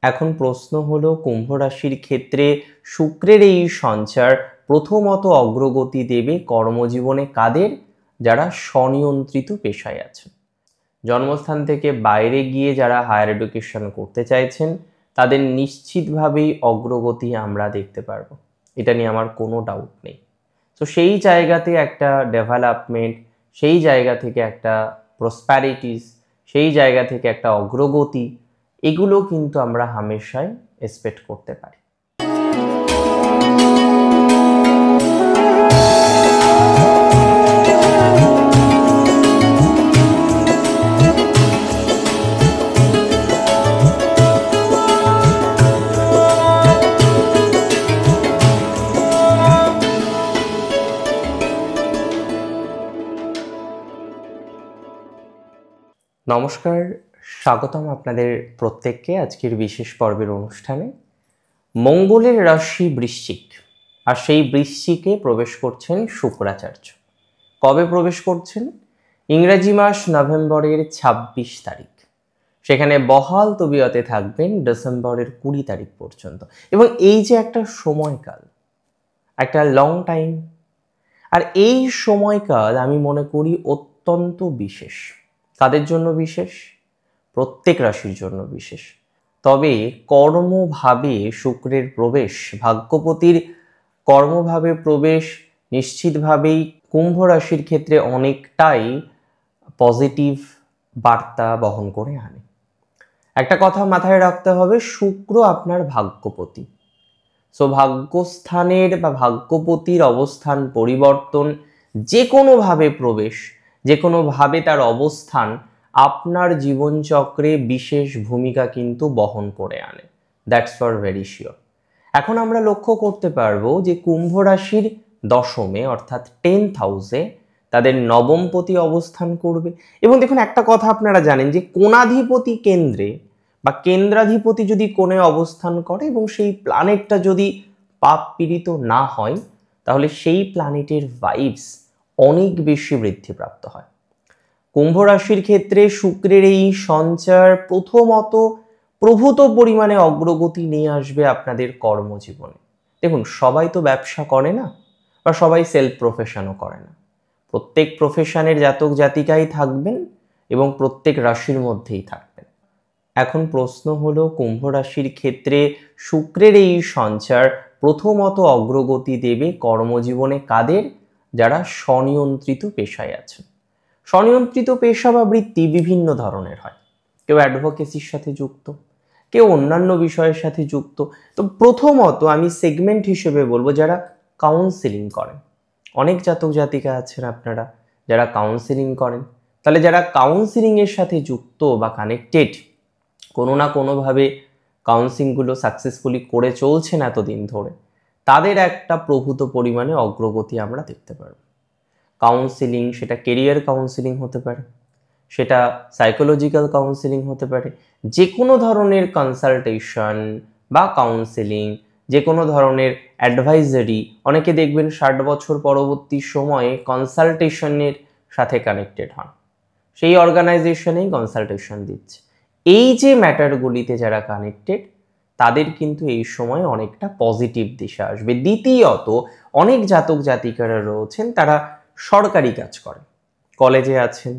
এখন প্রশ্ন হলো কুম্ভ রাশির ক্ষেত্রে শুক্রের এই সঞ্চার প্রথমত অগ্রগতি দেবে কর্মজীবনে কাদের? যারা স্বনিয়ন্ত্রিত পেশায় আছেন, জন্মস্থান থেকে বাইরে গিয়ে যারা হায়ার এডুকেশন করতে চাইছেন তাদের নিশ্চিতভাবেই অগ্রগতি আমরা দেখতে পারবো, এটা নিয়ে আমার কোনো ডাউট নেই। তো সেই জায়গাতে একটা ডেভেলপমেন্ট, সেই জায়গা থেকে একটা প্রসপ্যারিটিস, সেই জায়গা থেকে একটা অগ্রগতি, এগুলো কিন্তু আমরা হামেশাই এক্সপেক্ট করতে পারি। নমস্কার, স্বাগতম আপনাদের প্রত্যেককে আজকের বিশেষ পর্বের অনুষ্ঠানে। মঙ্গলের রাশি বৃশ্চিক, আর সেই বৃশ্চিকে প্রবেশ করছেন শুক্রাচার্য। কবে প্রবেশ করছেন? ইংরেজি মাস নভেম্বরের ২৬ তারিখ। সেখানে বহাল তবিয়তে থাকবেন ডিসেম্বরের ২০ তারিখ পর্যন্ত। এবং এই যে একটা সময়কাল, একটা লং টাইম, আর এই সময়কাল আমি মনে করি অত্যন্ত বিশেষ। কাদের জন্য বিশেষ? প্রত্যেক রাশির জন্য বিশেষ। তবে কর্মভাবে শুক্রের প্রবেশ, ভাগ্যপতির কর্মভাবে প্রবেশ নিশ্চিতভাবেই কুম্ভ রাশির ক্ষেত্রে অনেকটাই পজিটিভ বার্তা বহন করে আনে। একটা কথা মাথায় রাখতে হবে, শুক্র আপনার ভাগ্যপতি। সো ভাগ্যস্থানের বা ভাগ্যপতির অবস্থান পরিবর্তন, যে কোনোভাবে প্রবেশ, যে কোনোভাবে তার অবস্থান আপনার জীবনচক্রে বিশেষ ভূমিকা কিন্তু বহন করে আনে। That's for very sure. এখন আমরা লক্ষ্য করতে পারবো যে কুম্ভ রাশির দশমে অর্থাৎ 10th হাউসে তাদের নবমপতি অবস্থান করবে। এবং দেখুন, একটা কথা আপনারা জানেন যে কোণাধিপতি কেন্দ্রে বা কেন্দ্রাধিপতি যদি কোণে অবস্থান করে এবং সেই প্ল্যানেটটা যদি পাপ পীড়িত না হয়, তাহলে সেই প্ল্যানেটের ভাইবস অনেক বেশি বৃদ্ধিপ্রাপ্ত হয়। কুম্ভ রাশির ক্ষেত্রে শুক্রের এই সঞ্চার প্রথমত প্রভূত পরিমাণে অগ্রগতি নিয়ে আসবে আপনাদের কর্মজীবনে। দেখুন, সবাই তো ব্যবসা করে না, বা সবাই সেলফ প্রফেশনও করে না। প্রত্যেক প্রফেশনের জাতক জাতিকাই থাকবেন এবং প্রত্যেক রাশির মধ্যেই থাকবেন। এখন প্রশ্ন হলো, কুম্ভ রাশির ক্ষেত্রে শুক্রের এই সঞ্চার প্রথমত অগ্রগতি দেবে কর্মজীবনে কাদের? যারা স্বনিয়ন্ত্রিত পেশায় আছেন। স্বনিয়ন্ত্রিত পেশা বা বৃত্তি বিভিন্ন ধরনের হয়। কেউ অ্যাডভোকেসির সাথে যুক্ত, কেউ অন্যান্য বিষয়ের সাথে যুক্ত। তো প্রথমত আমি সেগমেন্ট হিসেবে বলবো যারা কাউন্সেলিং করেন। অনেক জাতক জাতিকা আছেন আপনারা যারা কাউন্সেলিং করেন। তাহলে যারা কাউন্সেলিংয়ের সাথে যুক্ত বা কানেক্টেড, কোনো না কোনোভাবে কাউন্সেলিংগুলো সাকসেসফুলি করে চলছেন এতদিন ধরে, তাদের একটা প্রভূত পরিমাণে অগ্রগতি আমরা দেখতে পারব। কাউন্সেলিং, সেটা কেরিয়ার কাউন্সেলিং হতে পারে, সেটা সাইকোলজিক্যাল কাউন্সেলিং হতে পারে, যে কোনো ধরনের কনসালটেশন বা কাউন্সেলিং, যে কোনো ধরনের অ্যাডভাইজারি। অনেকে দেখবেন 60 বছর পরবর্তী সময়ে কনসালটেশনের সাথে কানেক্টেড হন, সেই অর্গানাইজেশনেই কনসালটেশন দিচ্ছে। এই যে ম্যাটারগুলিতে যারা কানেক্টেড, তাদের কিন্তু এই সময় অনেকটা পজিটিভ দিশা আসবে। দ্বিতীয়ত, অনেক জাতক জাতিকারা রয়েছেন তারা সরকারি কাজ করেন, কলেজে আছেন,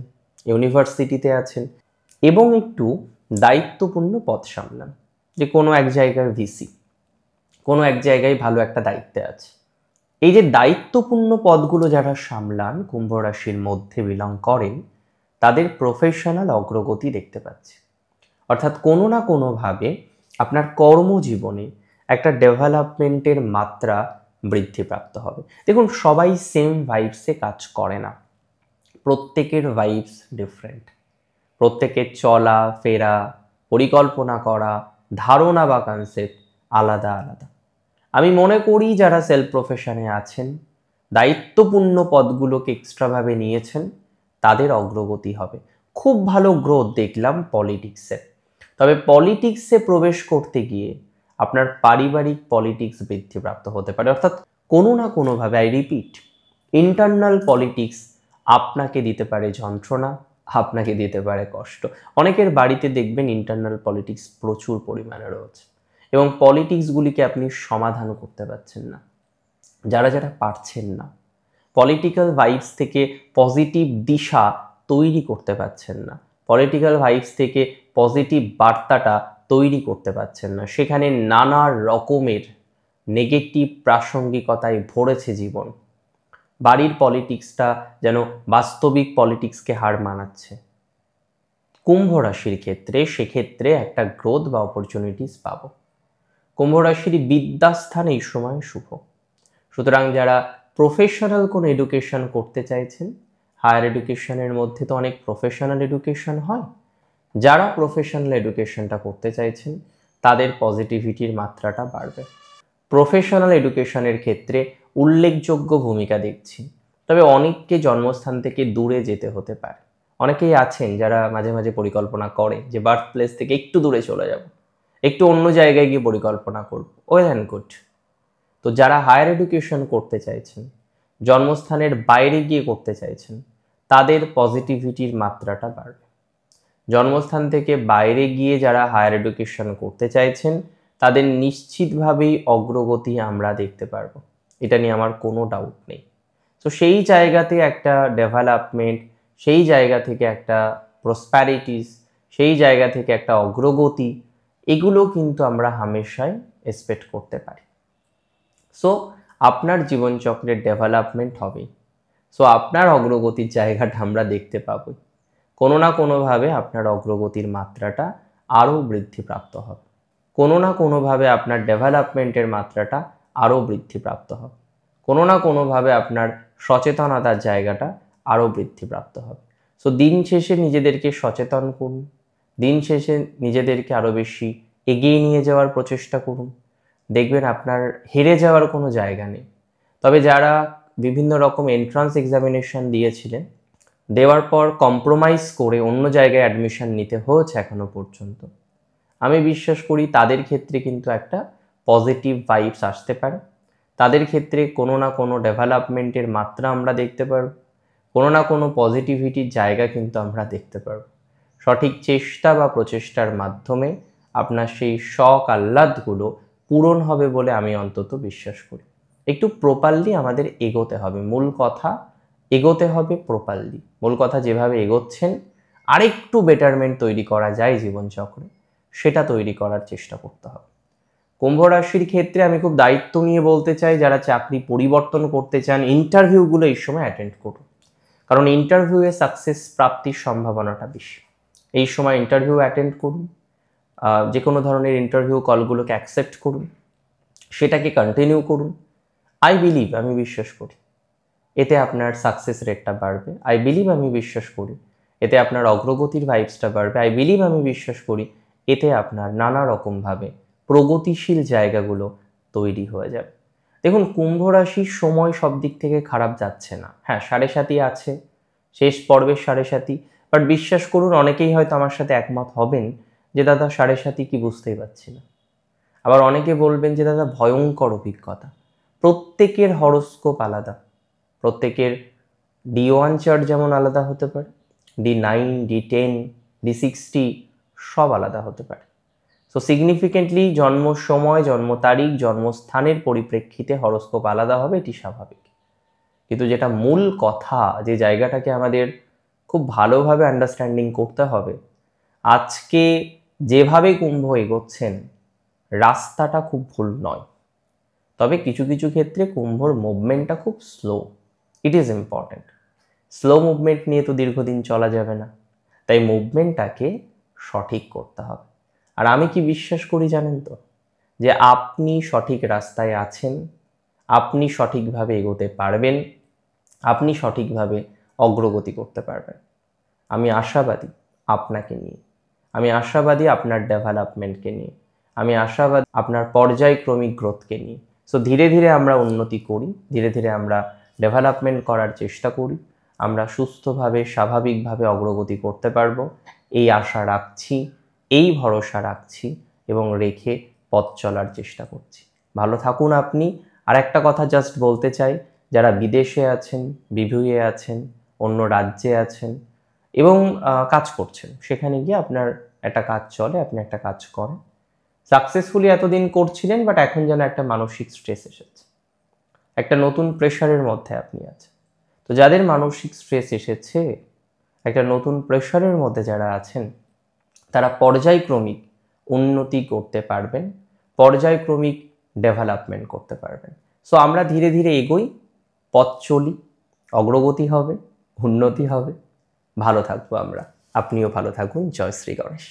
ইউনিভার্সিটিতে আছেন এবং একটু দায়িত্বপূর্ণ পদ সামলান। যে কোনো এক জায়গার ভিসি, কোনো এক জায়গায় ভালো একটা দায়িত্বে আছে। এই যে দায়িত্বপূর্ণ পদগুলো যারা সামলান, কুম্ভ রাশির মধ্যে বিলং করেন, তাদের প্রফেশনাল অগ্রগতি দেখতে পাচ্ছি। অর্থাৎ কোনো না কোনোভাবে আপনার কর্মজীবনে একটা ডেভেলপমেন্টের মাত্রা বৃদ্ধিপ্রাপ্ত হবে। দেখুন, সবাই সেম ভাইবসে কাজ করে না, প্রত্যেকের ভাইবস ডিফারেন্ট। প্রত্যেকের চলা ফেরা, পরিকল্পনা করা, ধারণা বা কনসেপ্ট আলাদা আলাদা। আমি মনে করি যারা সেলফ প্রফেশনে আছেন, দায়িত্বপূর্ণ পদগুলোকে এক্সট্রাভাবে নিয়েছেন, তাদের অগ্রগতি হবে। খুব ভালো গ্রোথ দেখলাম পলিটিক্সে। তবে পলিটিক্সে প্রবেশ করতে গিয়ে আপনার পারিবারিক পলিটিক্স বৃদ্ধিপ্রাপ্ত হতে পারে। অর্থাৎ কোনো না কোনোভাবে, আই রিপিট, ইন্টারনাল পলিটিক্স আপনাকে দিতে পারে যন্ত্রণা, আপনাকে দিতে পারে কষ্ট। অনেকের বাড়িতে দেখবেন ইন্টারনাল পলিটিক্স প্রচুর পরিমাণে রয়েছে এবং পলিটিক্সগুলিকে আপনি সমাধান করতে পারছেন না। যারা পারছেন না, পলিটিক্যাল ভাইবস থেকে পজিটিভ দিশা তৈরি করতে পারছেন না, পলিটিক্যাল ভাইবস থেকে পজিটিভ বার্তাটা তৈরি করতে পারছেন না, সেখানে নানা রকমের নেগেটিভ প্রাসঙ্গিকতায় ভরেছে জীবন। বাড়ির পলিটিক্সটা যেন বাস্তবিক পলিটিক্সকে হার মানাচ্ছে। কুম্ভ রাশির ক্ষেত্রে সেক্ষেত্রে একটা গ্রোথ বা অপরচুনিটিস পাবো। কুম্ভ রাশির বিদ্যাস্থান এই সময় শুভ। সুতরাং যারা প্রফেশনাল কোনো এডুকেশন করতে চাইছেন, হায়ার এডুকেশনের মধ্যে তো অনেক প্রফেশনাল এডুকেশন হয়, যারা প্রফেশনাল এডুকেশনটা করতে চাইছেন তাদের পজিটিভিটির মাত্রাটা বাড়বে। প্রফেশনাল এডুকেশনের ক্ষেত্রে উল্লেখযোগ্য ভূমিকা দেখছি। তবে অনেককে জন্মস্থান থেকে দূরে যেতে হতে পারে। অনেকেই আছেন যারা মাঝে মাঝে পরিকল্পনা করে যে বার্থ প্লেস থেকে একটু দূরে চলে যাব, একটু অন্য জায়গায় গিয়ে পরিকল্পনা করব। Well and good. তো যারা হায়ার এডুকেশন করতে চাইছেন, জন্মস্থানের বাইরে গিয়ে করতে চাইছেন, তাদের পজিটিভিটির মাত্রাটা বাড়বে। জন্মস্থান থেকে বাইরে গিয়ে যারা হায়ার এডুকেশন করতে চাইছেন তাদের নিশ্চিতভাবেই অগ্রগতি আমরা দেখতে পারবো, এটা নিয়ে আমার কোনো ডাউট নেই। তো সেই জায়গাতে একটা ডেভেলপমেন্ট, সেই জায়গা থেকে একটা প্রসপ্যারিটিস, সেই জায়গা থেকে একটা অগ্রগতি, এগুলো কিন্তু আমরা হামেশাই এক্সপেক্ট করতে পারি। সো আপনার জীবনচক্রের ডেভেলপমেন্ট হবেই। সো আপনার অগ্রগতির জায়গাটা আমরা দেখতে পাবো। কোনো না কোনোভাবে আপনার অগ্রগতির মাত্রাটা আরও বৃদ্ধিপ্রাপ্ত হবে, কোনো না কোনোভাবে আপনার ডেভেলপমেন্টের মাত্রাটা আরও বৃদ্ধিপ্রাপ্ত হবে, কোনো না কোনোভাবে আপনার সচেতনতার জায়গাটা আরও বৃদ্ধিপ্রাপ্ত হবে। সো দিন শেষে নিজেদেরকে সচেতন করুন, দিন শেষে নিজেদেরকে আরও বেশি এগিয়ে নিয়ে যাওয়ার প্রচেষ্টা করুন। দেখবেন আপনার হেরে যাওয়ার কোনো জায়গা নেই। তবে যারা বিভিন্ন রকম এন্ট্রান্স এক্সামিনেশন দিয়েছিলেন, দেওয়ার পর কম্প্রোমাইজ করে অন্য জায়গায় অ্যাডমিশন নিতে হয়েছে এখনো পর্যন্ত, আমি বিশ্বাস করি তাদের ক্ষেত্রে কিন্তু একটা পজিটিভ ভাইবস আসতে পারে। তাদের ক্ষেত্রে কোনো না কোনো ডেভেলপমেন্টের মাত্রা আমরা দেখতে পারব, কোনো না কোনো পজিটিভিটির জায়গা কিন্তু আমরা দেখতে পারব। সঠিক চেষ্টা বা প্রচেষ্টার মাধ্যমে আপনার সেই শখ আহ্লাদগুলো পূরণ হবে বলে আমি অন্তত বিশ্বাস করি। একটু প্রপারলি আমাদের এগোতে হবে, মূল কথা এগোতে হবে প্রপারলি। মূল কথা যেভাবে এগোচ্ছেন আরেকটু বেটারমেন্ট তৈরি করা যায় জীবনচক্রে, সেটা তৈরি করার চেষ্টা করতে হবে। কুম্ভ রাশির ক্ষেত্রে আমি খুব দায়িত্ব নিয়ে বলতে চাই, যারা চাকরি পরিবর্তন করতে চান ইন্টারভিউগুলো এই সময় অ্যাটেন্ড করুন, কারণ ইন্টারভিউয়ে সাকসেস প্রাপ্তির সম্ভাবনাটা বেশি। এই সময় ইন্টারভিউ অ্যাটেন্ড করুন, যে কোনো ধরনের ইন্টারভিউ কলগুলোকে অ্যাকসেপ্ট করুন, সেটাকে কন্টিনিউ করুন। আই বিলিভ, আমি বিশ্বাস করি এতে আপনার সাকসেস রেটটা বাড়বে। আই বিলিভ, আমি বিশ্বাস করি এতে আপনার অগ্রগতির ভাইবসটা বাড়বে। আই বিলিভ, আমি বিশ্বাস করি এতে আপনার নানা রকমভাবে প্রগতিশীল জায়গাগুলো তৈরি হয়ে যাবে। দেখুন, কুম্ভ রাশির সময় সব দিক থেকে খারাপ যাচ্ছে না। হ্যাঁ, 7.5 আছে, শেষ পর্বের 7.5, বাট বিশ্বাস করুন অনেকেই হয়তো আমার সাথে একমত হবেন যে দাদা 7.5 কি বুঝতেই পারছি না। আবার অনেকে বলবেন যে দাদা ভয়ঙ্কর অভিজ্ঞতা। প্রত্যেকের হরোস্কোপ আলাদা, প্রত্যেকের D1 চার্ট যেমন আলাদা হতে পারে, D9, D10, D60 সব আলাদা হতে পারে। সো সিগনিফিকেন্টলি জন্ম সময়, জন্ম তারিখ, জন্মস্থানের পরিপ্রেক্ষিতে হরোস্কোপ আলাদা হবে, এটি স্বাভাবিক। কিন্তু যেটা মূল কথা, যে জায়গাটাকে আমাদের খুব ভালোভাবে আন্ডারস্ট্যান্ডিং করতে হবে, আজকে যেভাবে কুম্ভ এগোচ্ছেন রাস্তাটা খুব ভুল নয়, তবে কিছু কিছু ক্ষেত্রে কুম্ভর মুভমেন্টটা খুব slow. It is important. Slow movement নিয়ে তো দীর্ঘদিন চলা যাবে না, তাই মুভমেন্টটাকে সঠিক করতে হবে। আর আমি কি বিশ্বাস করি জানেন তো, যে আপনি সঠিক রাস্তায় আছেন, আপনি সঠিকভাবে এগোতে পারবেন, আপনি সঠিকভাবে অগ্রগতি করতে পারবেন। আমি আশাবাদী আপনাকে নিয়ে, আমি আশাবাদী আপনার ডেভেলপমেন্টকে নিয়ে, আমি আশাবাদী আপনার পর্যায়ক্রমিক গ্রোথকে নিয়ে। সো ধীরে ধীরে আমরা উন্নতি করি, ধীরে ধীরে আমরা ডেভেলপমেন্ট করার চেষ্টা করি, আমরা সুস্থভাবে স্বাভাবিকভাবে অগ্রগতি করতে পারবো, এই আশা রাখছি, এই ভরসা রাখছি এবং রেখে পথ চলার চেষ্টা করছি। ভালো থাকুন আপনি। আর একটা কথা জাস্ট বলতে চাই, যারা বিদেশে আছেন, বিভুঁইয়ে আছেন, অন্য রাজ্যে আছেন এবং কাজ করছেন, সেখানে গিয়ে আপনার একটা কাজ চলে, আপনি একটা কাজ করেন, সাকসেসফুলি এতদিন করছিলেন, বাট এখন যেন একটা মানসিক স্ট্রেস এসেছে, একটা নতুন প্রেশারের মধ্যে আপনি আছেন। তো যাদের মানসিক স্ট্রেস এসেছে, একটা নতুন প্রেশারের মধ্যে যারা আছেন, তারা পর্যায়ক্রমিক উন্নতি করতে পারবেন, পর্যায়ক্রমিক ডেভেলপমেন্ট করতে পারবেন। সো আমরা ধীরে ধীরে এগোই, পথ চলি, অগ্রগতি হবে, উন্নতি হবে, ভালো থাকবো আমরা। আপনিও ভালো থাকুন। জয় শ্রী গণেশ।